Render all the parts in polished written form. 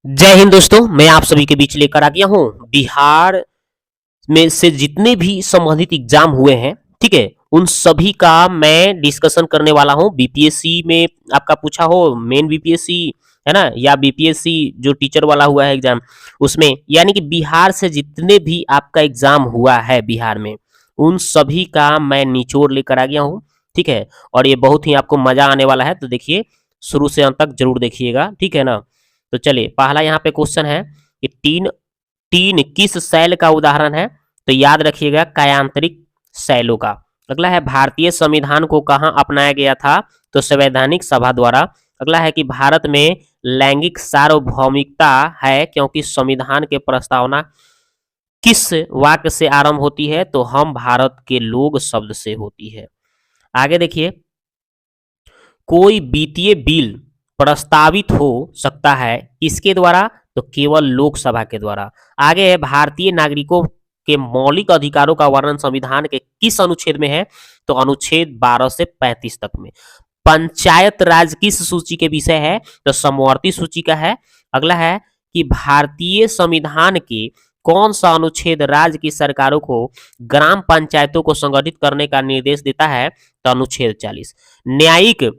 जय हिंद दोस्तों, मैं आप सभी के बीच लेकर आ गया हूँ बिहार में से जितने भी संबंधित एग्जाम हुए हैं। ठीक है, उन सभी का मैं डिस्कशन करने वाला हूँ। बीपीएससी में आपका पूछा हो, मेन बीपीएससी है ना, या बीपीएससी जो टीचर वाला हुआ है एग्जाम, उसमें यानी कि बिहार से जितने भी आपका एग्जाम हुआ है बिहार में, उन सभी का मैं निचोड़ लेकर आ गया हूँ। ठीक है, और ये बहुत ही आपको मजा आने वाला है, तो देखिए शुरू से अंत तक जरूर देखिएगा। ठीक है ना, तो चलिए पहला यहाँ पे क्वेश्चन है कि तीन तीन किस शैल का उदाहरण है। तो याद रखिएगा, कायांतरिक शैलों का। अगला है भारतीय संविधान को कहाँ अपनाया गया था। तो संवैधानिक सभा द्वारा। अगला है कि भारत में लैंगिक सार्वभौमिकता है क्योंकि संविधान के प्रस्तावना किस वाक्य से आरंभ होती है। तो हम भारत के लोग शब्द से होती है। आगे देखिए, कोई वित्तीय बिल प्रस्तावित हो सकता है किसके द्वारा। तो केवल लोकसभा के द्वारा। आगे है भारतीय नागरिकों के मौलिक अधिकारों का वर्णन संविधान के किस अनुच्छेद में है। तो अनुच्छेद 12 से 35 तक में। पंचायत राज किस सूची के विषय है। तो समवर्ती सूची का है। अगला है कि भारतीय संविधान के कौन सा अनुच्छेद राज्य की सरकारों को ग्राम पंचायतों को संगठित करने का निर्देश देता है। तो अनुच्छेद 40। न्यायिक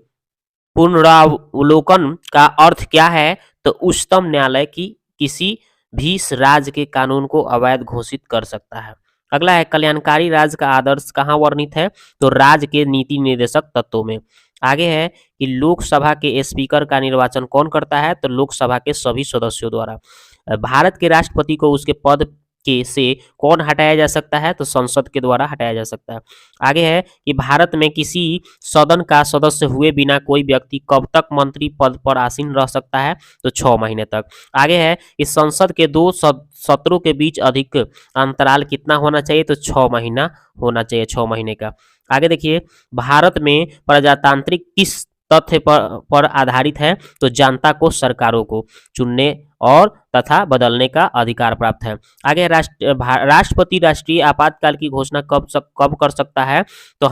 पुनरावलोकन का अर्थ क्या है। तो उच्चतम न्यायालय की किसी भी राज्य के कानून को अवैध घोषित कर सकता है। अगला है कल्याणकारी राज्य का आदर्श कहाँ वर्णित है। तो राज्य के नीति निर्देशक तत्वों में। आगे है कि लोकसभा के स्पीकर का निर्वाचन कौन करता है। तो लोकसभा के सभी सदस्यों द्वारा। भारत के राष्ट्रपति को उसके पद के से कौन हटाया जा सकता है। तो संसद के द्वारा हटाया जा सकता है। आगे है कि भारत में किसी सदन का सदस्य हुए बिना कोई व्यक्ति कब तक मंत्री पद पर आसीन रह सकता है। तो 6 महीने तक। आगे है कि संसद के दो सत्रों के बीच अधिक अंतराल कितना होना चाहिए। तो 6 महीना होना चाहिए, 6 महीने का। आगे देखिए, भारत में प्रजातांत्रिक किस तथ्य पर आधारित है। तो जनता को सरकारों को चुनने और तथा बदलने का अधिकार प्राप्त है। आगे राष्ट्रपति राष्ट्रीय आपातकाल की घोषणा कब कर सकता है। तो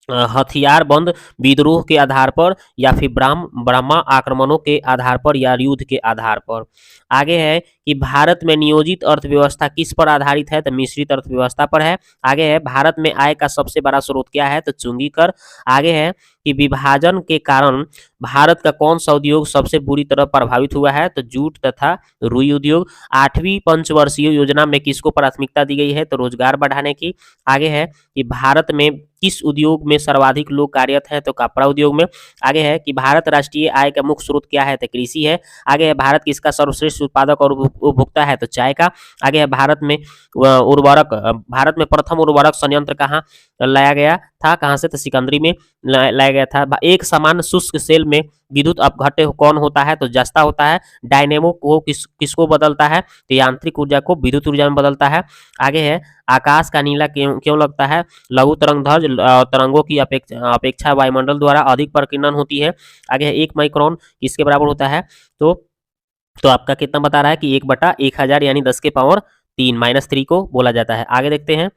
हथियारबंद विद्रोह के आधार पर, या फिर ब्रह्मा आक्रमणों के आधार पर, या युद्ध के आधार पर। आगे है कि भारत में नियोजित अर्थव्यवस्था किस पर आधारित है। तो मिश्रित अर्थव्यवस्था पर है। आगे है भारत में आय का सबसे बड़ा स्रोत क्या है। तो चुंगी कर। आगे है कि विभाजन के कारण भारत का कौन सा उद्योग सबसे बुरी तरह प्रभावित हुआ है। तो जूट तथा रुई उद्योग। 8वीं पंचवर्षीय योजना में किसको प्राथमिकता दी गई है। तो रोजगार बढ़ाने की। आगे है कि भारत में किस उद्योग में सर्वाधिक लोग कार्यरत हैं। तो कपड़ा उद्योग में। आगे है कि भारत राष्ट्रीय आय का मुख्य स्रोत क्या है। तो कृषि है। आगे है भारत किसका सर्वश्रेष्ठ उत्पादक और उपभोक्ता है। तो चाय का। आगे है भारत में भारत में प्रथम उर्वरक संयंत्र कहाँ लाया गया था, कहाँ से। तो सिकंदरी में लाया गया था। एक समान शुष्क सेल में विद्युत अपघट्य कौन होता है। तो जस्ता होता है। डायनेमो को किसको बदलता है। तो यांत्रिक ऊर्जा को विद्युत ऊर्जा में बदलता है। आगे है आकाश का नीला क्यों लगता है। लघु तरंगध्वज तरंगों की अपेक्षा वायुमंडल द्वारा अधिक प्रकीर्णन होती है। आगे है 1 माइक्रोन किसके बराबर होता है। तो आपका कितना बता रहा है कि 1/1000 यानी 10 के पावर 3 -3 को बोला जाता है। आगे देखते हैं,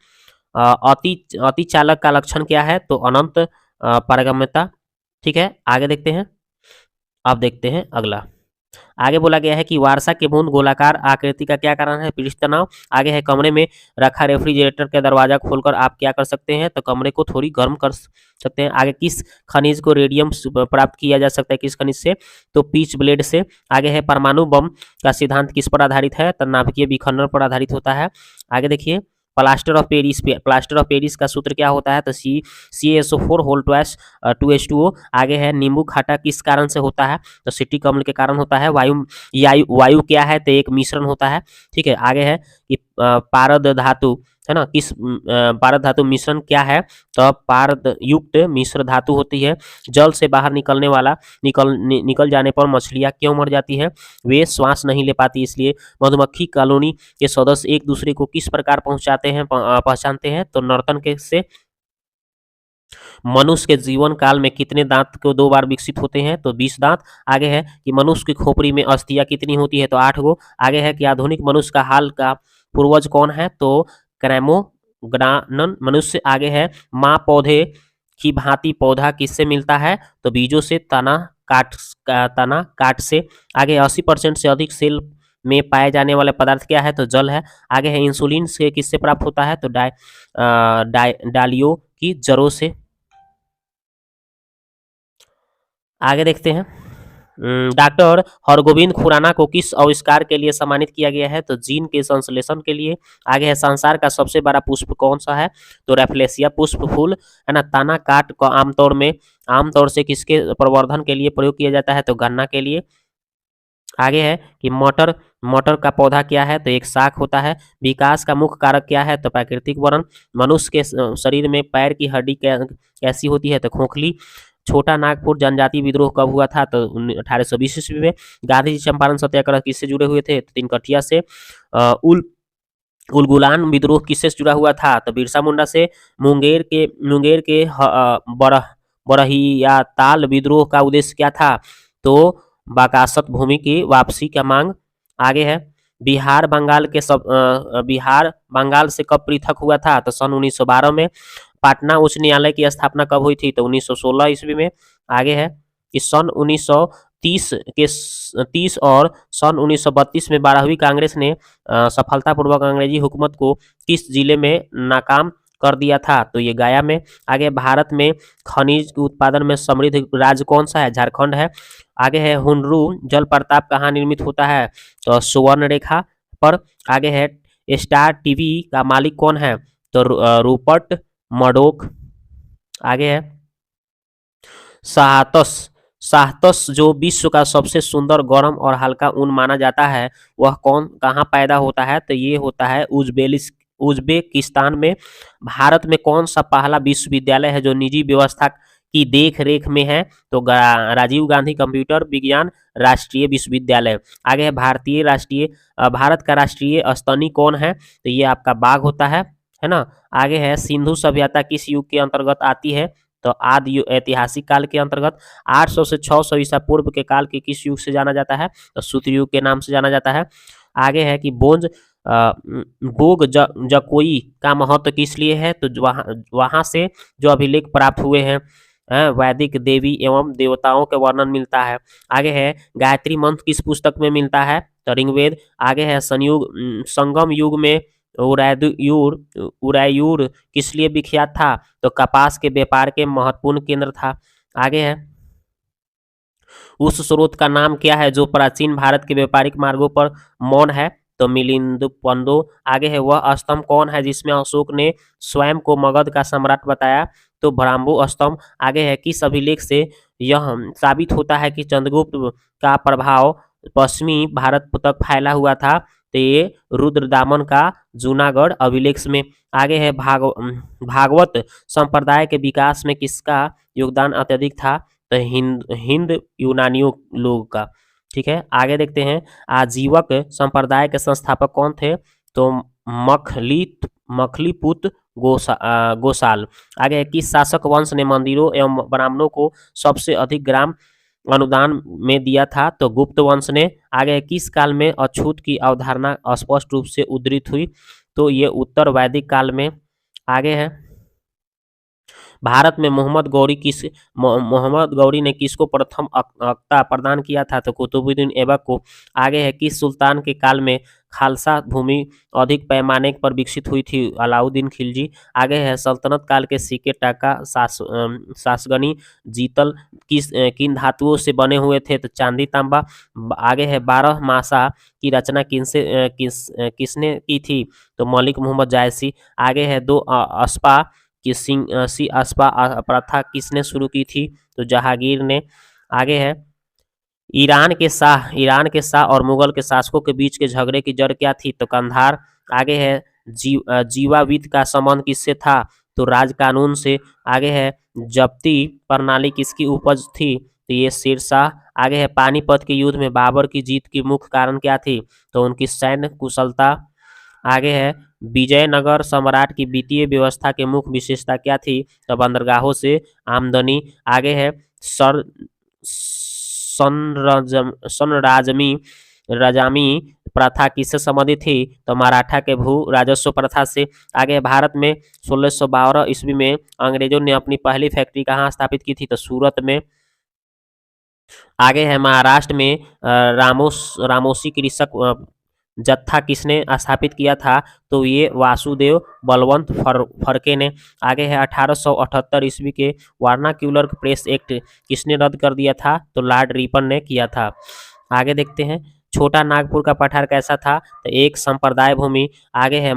अति चालक का लक्षण क्या है। तो अनंत पारगम्यता। ठीक है, आगे देखते हैं। अब देखते हैं अगला। आगे बोला गया है कि वार्षा के बूंद गोलाकार आकृति का क्या कारण है। पृष्ठ तनाव। आगे है कमरे में रखा रेफ्रिजरेटर का दरवाजा खोलकर आप क्या कर सकते हैं। तो कमरे को थोड़ी गर्म कर सकते हैं। आगे किस खनिज को रेडियम प्राप्त किया जा सकता है, किस खनिज से। तो पीच ब्लेड से। आगे है परमाणु बम का सिद्धांत किस पर आधारित है। तो नाभिकीय विखंडन पर आधारित होता है। आगे देखिए, प्लास्टर ऑफ पेरिस का सूत्र क्या होता है। तो CaSO4 होल ट्वाइस 2H2O। आगे है नींबू खट्टा किस कारण से होता है। तो सिट्रिक अम्ल के कारण होता है। वायु क्या है। तो एक मिश्रण होता है। ठीक है, आगे है कि पारद धातु है ना, किस पारद धातु मिश्रण क्या है। तो पारद युक्त मिश्र धातु होती है। जल से बाहर निकल जाने पर मछलियां क्यों मर जाती है। वे श्वास नहीं ले पाती इसलिए। मधुमक्खी कॉलोनी के सदस्य एक दूसरे को किस प्रकार पहचानते हैं। तो नर्तन के से। मनुष्य के जीवन काल में कितने दांत को 2 बार विकसित होते हैं। तो 20 दांत। आगे है कि मनुष्य की खोपड़ी में अस्थियां कितनी होती है। तो 8 गो। आगे है कि आधुनिक मनुष्य का हाल का पूर्वज कौन है। तो क्रैमोग्नानन मनुष्य। आगे है माँ पौधे की भांति पौधा किससे मिलता है। तो बीजों से। तना तना काट से। आगे 80% से अधिक सेल में पाए जाने वाले पदार्थ क्या है, तो जल है। आगे है इंसुलिन से किससे प्राप्त होता है, तो डालियों की जड़ों से। आगे देखते हैं, डॉक्टर हरगोविंद खुराना को किस आविष्कार के लिए सम्मानित किया गया है, तो जीन के संश्लेषण के लिए। आगे है संसार का सबसे बड़ा पुष्प कौन सा है, तो रैफलेसिया पुष्प फूल है ना। ताना काट को आमतौर से किसके प्रवर्धन के लिए प्रयोग किया जाता है, तो गन्ना के लिए। आगे है कि मटर मटर का पौधा क्या है, तो एक शाक होता है। विकास का मुख्य कारक क्या है, तो प्राकृतिक वर्ण। मनुष्य के शरीर में पैर की हड्डी कैसी होती है, तो खोखली। छोटा नागपुर जनजाति विद्रोह कब हुआ था, तो 1820 ईस्वी में। गांधी जी चंपारण सत्याग्रह किससे जुड़े हुए थे, तो तिनकटिया से। उल उलगुलान विद्रोह किससे जुड़ा हुआ था, तो बिरसा मुंडा से। मुंगेर के बरहिया ताल विद्रोह का उद्देश्य क्या था, तो बाकासत भूमि की वापसी का मांग। आगे है बिहार बंगाल से कब पृथक हुआ था, तो सन 1912 में। पटना उच्च न्यायालय की स्थापना कब हुई थी, तो 1916 ईस्वी में। आगे है कि सन 1930 और सन 1932 में 12वीं कांग्रेस ने सफलतापूर्वक अंग्रेजी हुकूमत को किस जिले में नाकाम कर दिया था, तो ये गया में। आगे भारत में खनिज के उत्पादन में समृद्ध राज्य कौन सा है, झारखंड है। आगे है हुनरू जलप्रपात कहाँ निर्मित होता है, तो सुवर्ण रेखा पर। आगे है स्टार टीवी का मालिक कौन है, तो रूपर्ट मर्डोक। आगे है साहतस साहतस जो विश्व का सबसे सुंदर गर्म और हल्का ऊन माना जाता है, वह कहाँ पैदा होता है, तो ये होता है उज्बेकिस्तान में। भारत में कौन सा पहला विश्वविद्यालय है जो निजी व्यवस्था की देख रेख में है, तो राजीव गांधी कंप्यूटर विज्ञान राष्ट्रीय विश्वविद्यालय। आगे है भारत का राष्ट्रीय स्तनी कौन है, तो ये आपका बाघ होता है ना। आगे है सिंधु सभ्यता किस युग के अंतर्गत आती है, तो आदि ऐतिहासिक काल के अंतर्गत। 800 से 600 ईसा पूर्व के काल के किस युग से जाना जाता है, तो सूत्र युग के नाम से जाना जाता है। आगे है कि बोग जकोई का महत्व किस लिए है, तो वहां से जो अभिलेख प्राप्त हुए हैं, वैदिक देवी एवं देवताओं के वर्णन मिलता है। आगे है गायत्री मंत्र किस पुस्तक में मिलता है, तो ऋग्वेद। आगे है संगम युग में उरायूर किस लिए विख्यात था, तो कपास के व्यापार के महत्वपूर्ण केंद्र था। आगे है उस स्रोत का नाम क्या है जो प्राचीन भारत के व्यापारिक मार्गों पर मौन है, तो मिलिंद पंदो। आगे है वह स्तंभ कौन है जिसमें अशोक ने स्वयं को मगध का सम्राट बताया, तो भ्राम्बो स्तंभ। आगे है किस अभिलेख से यह साबित होता है कि चंद्रगुप्त का प्रभाव पश्चिमी भारत तक फैला हुआ था, तो ये रुद्रदामन का जूनागढ़ अभिलेख में। आगे है भागवत संप्रदाय के विकास में किसका योगदान अत्यधिक था, तो हिंद यूनानियों लोग का। ठीक है, आगे देखते हैं आजीवक संप्रदाय के संस्थापक कौन थे, तो मखलीपुत गोसाल। आगे किस शासक वंश ने मंदिरों एवं ब्राह्मणों को सबसे अधिक ग्राम अनुदान में दिया था, तो गुप्त वंश ने। आगे किस काल में अछूत की अवधारणा स्पष्ट रूप से उद्धृत हुई, तो ये उत्तर वैदिक काल में। आगे है भारत में मोहम्मद गौरी ने किसको प्रथम अक्ता प्रदान किया था, तो कुतुबुद्दीन ऐबक को। आगे है किस सुल्तान के काल में खालसा भूमि अधिक पैमाने पर विकसित हुई थी, अलाउद्दीन खिलजी। आगे है सल्तनत काल के सिक्के टाका सासगनी जीतल किन धातुओं से बने हुए थे, तो चांदी तांबा। आगे है 12 मासा की रचना किसने की थी, तो मलिक मोहम्मद जायसी। आगे है दो अस्पा कि सी अस्पा प्रथा किसने शुरू की थी, तो जहांगीर ने। आगे है ईरान के शाह और मुगल के शासकों के बीच के झगड़े की जड़ क्या थी, तो कंधार। आगे है जीवावित का संबंध किससे था, तो राज कानून से। आगे है जब्ती प्रणाली किसकी उपज थी, तो ये शेरशाह। आगे है पानीपत के युद्ध में बाबर की जीत की मुख्य कारण क्या थी, तो उनकी सैन्य कुशलता। आगे है विजयनगर सम्राट की वित्तीय व्यवस्था की मुख्य विशेषता क्या थी, तो बंदरगाहों से आमदनी। आगे है रजामी प्रथा किससे संबंधित थी, तो मराठा के भू राजस्व प्रथा से। आगे भारत में 1612 ईस्वी में अंग्रेजों ने अपनी पहली फैक्ट्री कहाँ स्थापित की थी, तो सूरत में। आगे है महाराष्ट्र में रामोसी कृषक जत्था किसने स्थापित किया था? तो ये वासुदेव बलवंत फड़के ने। आगे है 1878 ईस्वी के वर्नाक्यूलर प्रेस एक्ट किसने रद्द कर दिया था? तो लॉर्ड रिपन ने किया था। आगे देखते हैं छोटा नागपुर का पठार कैसा था? तो एक संप्रदाय भूमि। आगे है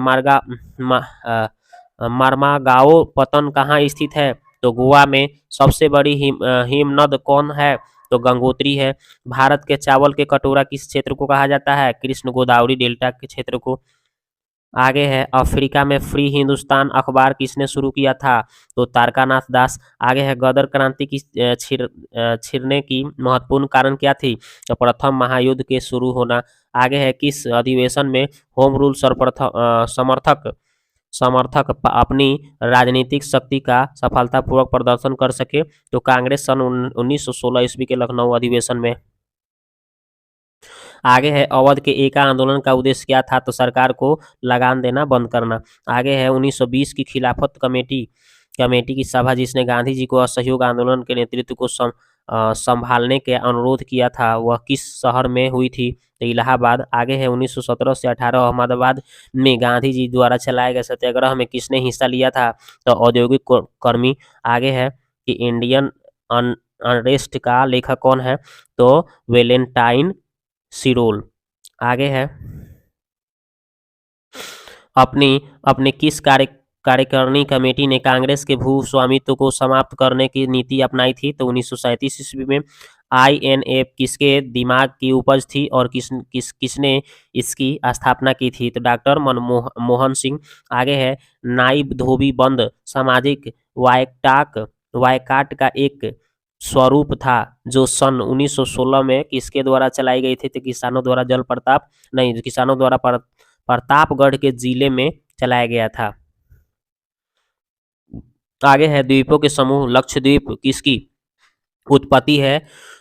मार्मागाओ पतन कहाँ स्थित है? तो गोवा में। सबसे बड़ी हिमनद कौन है? तो गंगोत्री है। भारत के चावल के कटोरा किस क्षेत्र को कहा जाता है? कृष्ण गोदावरी डेल्टा के क्षेत्र को। आगे है अफ्रीका में फ्री हिंदुस्तान अखबार किसने शुरू किया था? तो तारकानाथ दास। आगे है गदर क्रांति की छिड़ने की महत्वपूर्ण कारण क्या थी? तो प्रथम महायुद्ध के शुरू होना। आगे है किस अधिवेशन में होम रूल सर्वप्रथम समर्थक समर्थक अपनी राजनीतिक शक्ति का सफलतापूर्वक प्रदर्शन कर सके? तो कांग्रेस सन 1916 ईस्वी के लखनऊ अधिवेशन में। आगे है अवध के एका आंदोलन का उद्देश्य क्या था? तो सरकार को लगान देना बंद करना। आगे है 1920 की खिलाफत कमेटी कमेटी की सभा जिसने गांधी जी को असहयोग आंदोलन के नेतृत्व को संभालने के अनुरोध किया था, वह किस शहर में हुई थी? तो इलाहाबाद। आगे है 1917 से 18 अहमदाबाद में गांधी जी द्वारा चलाए गए सत्याग्रह में किसने हिस्सा लिया था? तो औद्योगिक कर्मी। आगे है कि इंडियन अनरेस्ट का लेखक कौन है? तो वेलेंटाइन सिरोल। आगे है अपनी अपनी किस कार्यकारिणी कमेटी ने कांग्रेस के भू स्वामित्व को समाप्त करने की नीति अपनाई थी? तो 1937 ईस्वी में। INF किसके दिमाग की उपज थी और किसने इसकी स्थापना की थी? तो डॉक्टर मनमोहन सिंह। आगे है नाइब धोबी बंद सामाजिक वायकाट का एक स्वरूप था जो सन 1916 में किसके द्वारा चलाई गई थी? तो किसानों द्वारा किसानों द्वारा प्रतापगढ़ के जिले में चलाया गया था। आगे है द्वीपों के समूह लक्षद्वीप किसकी उत्पत्ति है?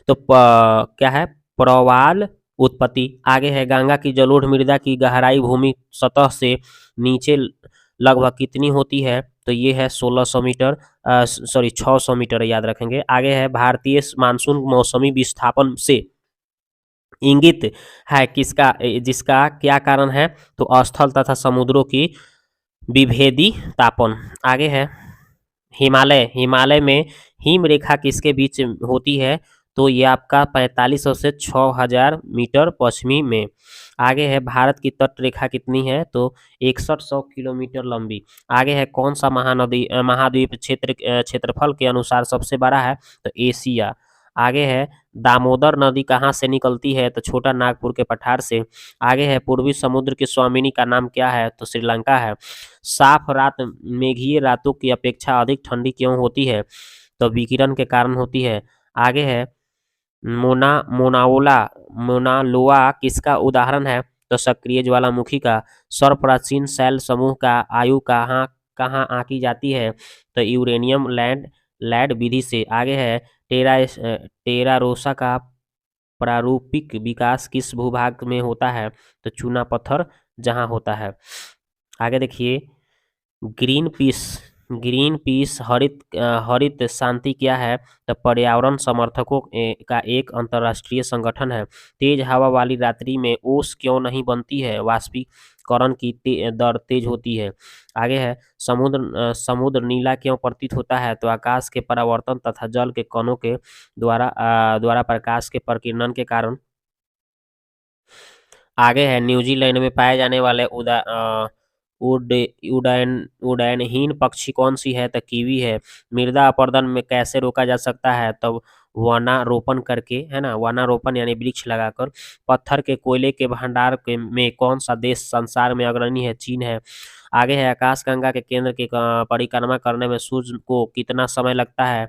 तो क्या है? प्रवाल उत्पत्ति। आगे है गंगा की जलोढ़ मृदा की गहराई भूमि सतह से नीचे लगभग कितनी होती है? तो ये है 1600 मीटर, 600 मीटर याद रखेंगे। आगे है भारतीय मानसून मौसमी विस्थापन से इंगित है किसका जिसका क्या कारण है? तो स्थल तथा समुद्रों की विभेदी तापन। आगे है हिमालय में हिम रेखा किसके बीच होती है? तो ये आपका 4500 से 6000 मीटर पश्चिमी में। आगे है भारत की तट रेखा कितनी है? तो 6100 किलोमीटर लंबी। आगे है कौन सा महाद्वीप क्षेत्रफल के अनुसार सबसे बड़ा है? तो एशिया। आगे है दामोदर नदी कहाँ से निकलती है? तो छोटा नागपुर के पठार से। आगे है पूर्वी समुद्र की स्वामिनी का नाम क्या है? तो श्रीलंका है। साफ रात मेघीय रातों की अपेक्षा अधिक ठंडी क्यों होती है? तो विकिरण के कारण होती है। आगे है मोनालोआ किसका उदाहरण है? तो सक्रिय ज्वालामुखी का। सर्वप्राचीन शैल समूह का आयु कहाँ कहाँ आंकी जाती है? तो यूरेनियम लैड विधि से। आगे है टेरारोसा का प्रारूपिक विकास किस भूभाग में होता है? तो चूना पत्थर जहां होता है। आगे देखिए ग्रीन पीस हरित शांति क्या है? तो पर्यावरण समर्थकों का एक अंतर्राष्ट्रीय संगठन है। तेज हवा वाली रात्रि में ओस क्यों नहीं बनती है? वाष्पीकरण की दर तेज होती है। आगे है समुद्र नीला क्यों प्रतीत होता है? तो आकाश के परावर्तन तथा जल के कणों के द्वारा प्रकाश के प्रकीर्णन के कारण। आगे है न्यूजीलैंड में पाए जाने वाले उड़ानहीन पक्षी कौन सी है? तो कीवी है। मृदा अपरदन में कैसे रोका जा सकता है? तो वनारोपण करके, है ना, वनारोपण यानी वृक्ष लगाकर। पत्थर के कोयले के भंडार में कौन सा देश संसार में अग्रणी है? चीन है। आगे है आकाशगंगा के केंद्र की परिक्रमा करने में सूर्य को कितना समय लगता है?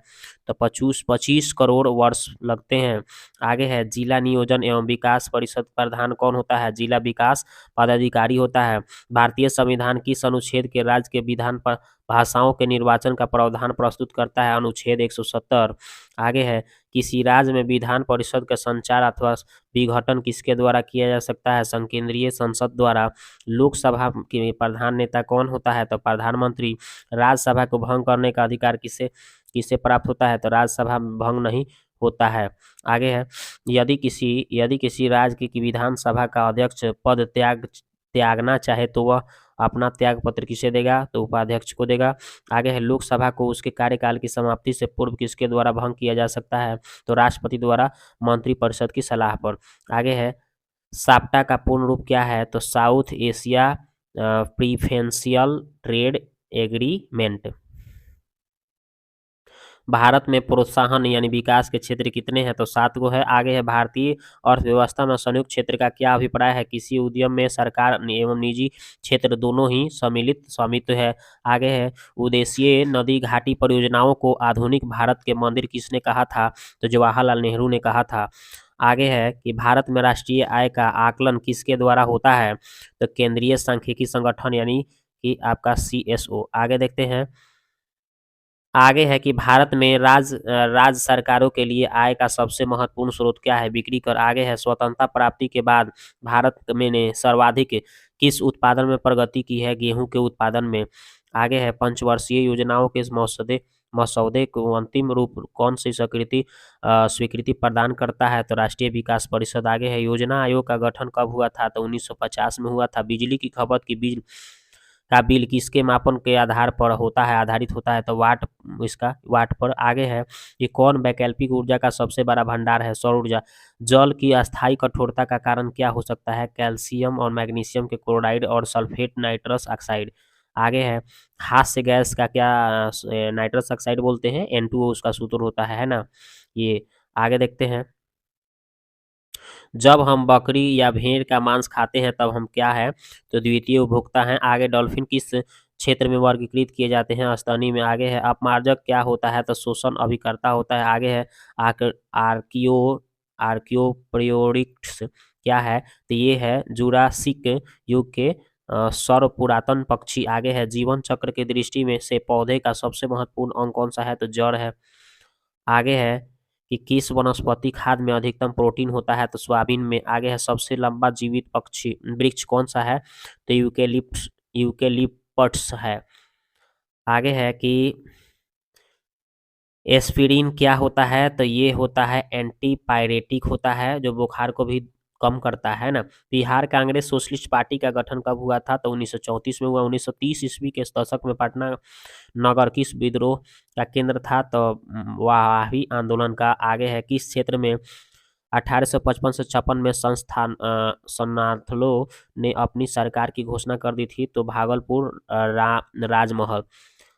तो 25 करोड़ वर्ष लगते हैं। आगे है जिला नियोजन एवं विकास परिषद प्रधान कौन होता है? जिला विकास पदाधिकारी होता है। भारतीय संविधान किस अनुच्छेद के राज्य के विधान पर भाषाओं के निर्वाचन का प्रावधान प्रस्तुत करता है? अनुच्छेद 170। आगे है किसी राज्य में विधान परिषद का संचार अथवा विघटन किसके द्वारा किया जा सकता है? संकेंद्रीय संसद द्वारा। लोकसभा के प्रधान नेता कौन होता है? तो प्रधानमंत्री। राज्यसभा को भंग करने का अधिकार किसे किसे प्राप्त होता है? तो राज्यसभा भंग नहीं होता है। आगे है, यदि किसी राज्य की विधानसभा का अध्यक्ष पद त्यागना चाहे तो वह अपना त्याग पत्र किसे देगा, तो उपाध्यक्ष को देगा। आगे है, लोकसभा को उसके कार्यकाल की समाप्ति से पूर्व किसके द्वारा भंग किया जा सकता है, तो राष्ट्रपति द्वारा मंत्रिपरिषद की सलाह पर। आगे है, साप्टा का पूर्ण रूप क्या है, तो South Asia preferential trade agreement. Bharat में प्रोत्साहन यानी विकास के क्षेत्र कितने हैं, तो 7 गो है। आगे है, भारतीय अर्थव्यवस्था में संयुक्त क्षेत्र का क्या अभिप्राय है, किसी उद्यम में सरकार एवं निजी क्षेत्र दोनों ही सम्मिलित स्वामित्व है। आगे है, उद्देश्य नदी घाटी परियोजनाओं को आधुनिक भारत के मंदिर किसने कहा था, तो जवाहरलाल नेहरू ने कहा था। आगे है कि भारत में राष्ट्रीय आय का आकलन किसके द्वारा होता है, तो केंद्रीय सांख्यिकी संगठन यानी कि आपका CSO। आगे देखते हैं, आगे है कि भारत में राज्य सरकारों के लिए आय का सबसे महत्वपूर्ण स्रोत क्या है, बिक्री कर। आगे है, स्वतंत्रता प्राप्ति के बाद भारत में ने सर्वाधिक किस उत्पादन में प्रगति की है, गेहूं के उत्पादन में। आगे है, पंचवर्षीय योजनाओं के मसौदे को अंतिम रूप कौन सी स्वीकृति प्रदान करता है, तो राष्ट्रीय विकास परिषद। आगे है, योजना आयोग का गठन कब हुआ था, तो 1950 में हुआ था। बिजली की खपत की बिल किसके मापन के आधार पर आधारित होता है, तो वाट पर। आगे है, ये कौन वैकल्पिक ऊर्जा का सबसे बड़ा भंडार है, सौर ऊर्जा। जल की अस्थायी कठोरता का कारण क्या हो सकता है, कैल्शियम और मैग्नीशियम के क्लोराइड और सल्फेट नाइट्रस ऑक्साइड। आगे है, हास्य गैस का क्या नाइट्रस ऑक्साइड बोलते हैं, N2O उसका सूत्र होता है ना ये। आगे देखते हैं, जब हम बकरी या भेड़ का मांस खाते हैं तब हम क्या है, तो द्वितीय उपभोक्ता हैं। आगे, डॉल्फिन किस क्षेत्र में वर्गीकृत किए जाते हैं, स्तनी में। आगे है, अपमार्जक क्या होता है, तो शोषण अभिकर्ता होता है। आगे है, आर्कियो आर्कियोप्रियोरिक्स क्या है, तो ये है जुरासिक युग के सर्व पुरातन पक्षी। आगे है, जीवन चक्र की दृष्टि में से पौधे का सबसे महत्वपूर्ण अंग कौन सा है, तो जड़ है। आगे है कि किस वनस्पति खाद में अधिकतम प्रोटीन होता है, तो सोयाबीन में। आगे है, सबसे लंबा जीवित पक्षी वृक्ष कौन सा है, तो यूकेलिप्टस है। आगे है कि एस्पिरिन क्या होता है, तो ये होता है एंटीपायरेटिक होता है, जो बुखार को भी कम करता है ना। बिहार कांग्रेस सोशलिस्ट पार्टी का गठन कब हुआ था, तो 1934 में हुआ। 1930 ईस्वी के दशक में पटना नगर किस विद्रोह का केंद्र था, तो वाही आंदोलन का। आगे है, किस क्षेत्र में 1855 से 56 में सन्नाथलो ने अपनी सरकार की घोषणा कर दी थी, तो भागलपुर राजमहल।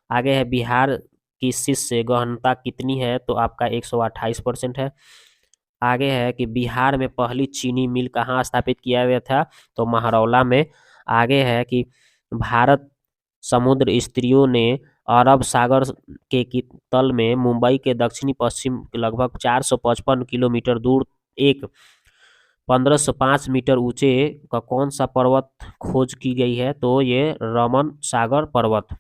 आगे है, बिहार की शिष्य गहनता कितनी है, तो आपका 128% है। आगे है कि बिहार में पहली चीनी मिल कहाँ स्थापित किया गया था, तो महरौला में। आगे है कि भारत समुद्र स्त्रियों ने अरब सागर के तल में मुंबई के दक्षिणी पश्चिम लगभग 455 किलोमीटर दूर एक 1505 मीटर ऊंचे का कौन सा पर्वत खोज की गई है, तो ये रमन सागर पर्वत।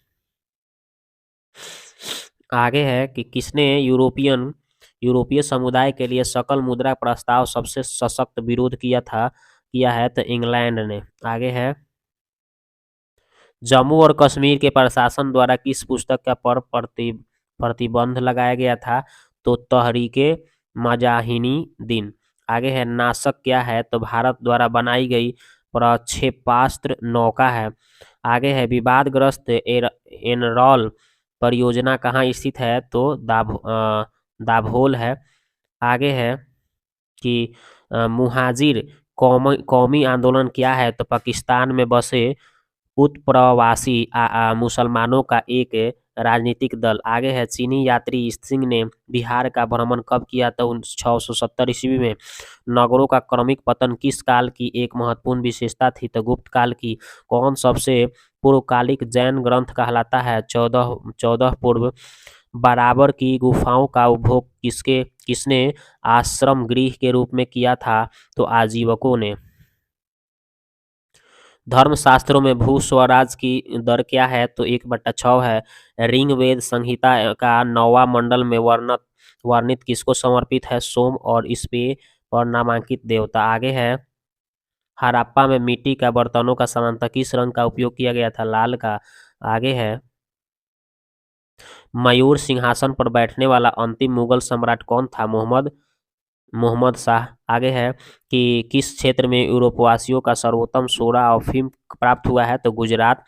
आगे है कि किसने यूरोपीय समुदाय के लिए सकल मुद्रा प्रस्ताव सबसे सशक्त विरोध किया है, तो इंग्लैंड ने। आगे है, जम्मू और कश्मीर के प्रशासन द्वारा किस पुस्तक का पर प्रतिबंध लगाया गया था, तो तहरीके मजाहिनी दिन। आगे है, नासक क्या है, तो भारत द्वारा बनाई गई प्रक्षेपास्त्र नौका है। आगे है, विवादग्रस्त एनरॉल परियोजना कहाँ स्थित है, तो दाभोल है। आगे है कि मुहाजिर कौमी आंदोलन क्या है, तो पाकिस्तान में बसे उत्प्रवासी मुसलमानों का एक राजनीतिक दल। आगे है, चीनी यात्री सिंह ने बिहार का भ्रमण कब किया, तो 670 ईस्वी में। नगरों का क्रमिक पतन किस काल की एक महत्वपूर्ण विशेषता थी, तो गुप्त काल की। कौन सबसे पूर्वकालिक जैन ग्रंथ कहलाता है, 14 पूर्व। बराबर की गुफाओं का उपभोग किसने आश्रम गृह के रूप में किया था, तो आजीवकों ने। धर्मशास्त्रों में भू स्वराज की दर क्या है, तो 1/6 है। ऋग्वेद संहिता का 9वां मंडल में वर्णित किसको समर्पित है, सोम और इस पे पर नामांकित देवता। आगे है, हड़प्पा में मिट्टी का बर्तनों का सामान्यतः किस रंग का उपयोग किया गया था, लाल का। आगे है, मयूर सिंहासन पर बैठने वाला अंतिम मुगल सम्राट कौन था? मोहम्मद मोहम्मद शाह। आगे है कि किस क्षेत्र में यूरोपवासियों का सर्वोत्तम सोडा और अफीम प्राप्त हुआ है? तो गुजरात।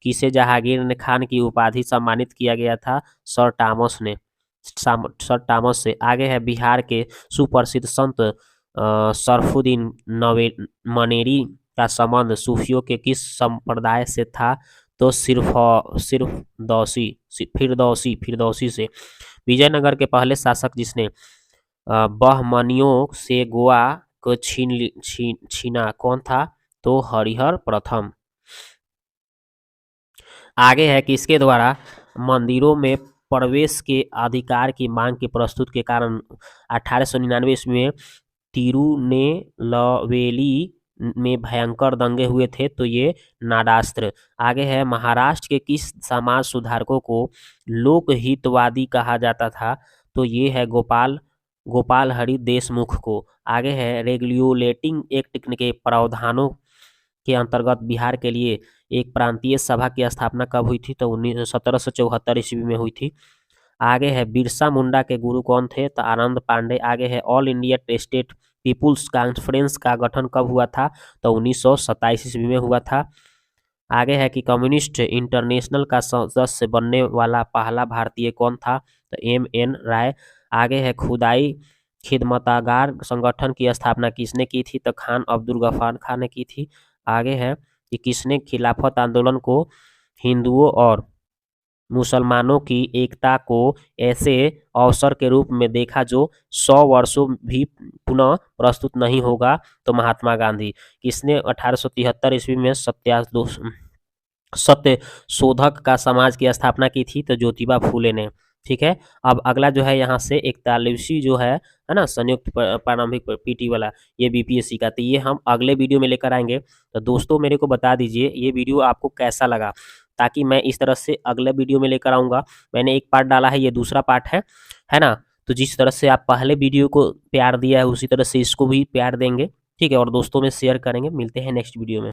किसे जहांगीर ने खान की उपाधि सम्मानित किया गया था? सर टॉमस ने सर टॉमस से। आगे है बिहार के सुप्रसिद्ध संत सरफुद्दीन नवे मनेरी का संबंध सूफियों के किस संप्रदाय से था? तो सिर्फ दौसी फिरदौसी से। विजयनगर के पहले शासक जिसने बहमनियों से गोवा को छीना कौन था? तो हरिहर प्रथम। आगे है किसके द्वारा मंदिरों में प्रवेश के अधिकार की मांग के प्रस्तुत के कारण 1899 ईस्वी में तिरुनेलवेली में भयंकर दंगे हुए थे? तो ये नाडास्त्र। आगे है महाराष्ट्र के किस समाज सुधारकों को लोकहितवादी कहा जाता था? तो ये है गोपाल हरि देशमुख को। आगे है रेगुलेटिंग एक्ट के प्रावधानों के अंतर्गत बिहार के लिए एक प्रांतीय सभा की स्थापना कब हुई थी? तो 1774 ईस्वी में हुई थी। आगे है बिरसा मुंडा के गुरु कौन थे? तो आनंद पांडे। आगे है All India State People's Conference का गठन कब हुआ था? तो 1927 ईस्वी में हुआ था। आगे है कि कम्युनिस्ट इंटरनेशनल का सदस्य बनने वाला पहला भारतीय कौन था? तो M.N. राय। आगे है खुदाई खिदमतागार संगठन की स्थापना किसने की थी? तो खान अब्दुल गफ्फार खान ने की थी। आगे है कि किसने खिलाफत आंदोलन को हिंदुओं और मुसलमानों की एकता को ऐसे अवसर के रूप में देखा जो 100 वर्षों भी पुनः प्रस्तुत नहीं होगा? तो महात्मा गांधी। किसने 1873 ईस्वी में सत्य शोधक का समाज की स्थापना की थी? तो ज्योतिबा फूले ने। ठीक है। अब अगला जो है यहाँ से 41वीं जो है ना संयुक्त प्रारंभिक पीटी वाला, ये बीपीएससी का, तो ये हम अगले वीडियो में लेकर आएंगे। तो दोस्तों मेरे को बता दीजिए ये वीडियो आपको कैसा लगा, ताकि मैं इस तरह से अगले वीडियो में लेकर आऊँगा। मैंने एक पार्ट डाला है, ये दूसरा पार्ट है ना। तो जिस तरह से आप पहले वीडियो को प्यार दिया है उसी तरह से इसको भी प्यार देंगे। ठीक है, और दोस्तों में शेयर करेंगे। मिलते हैं नेक्स्ट वीडियो में।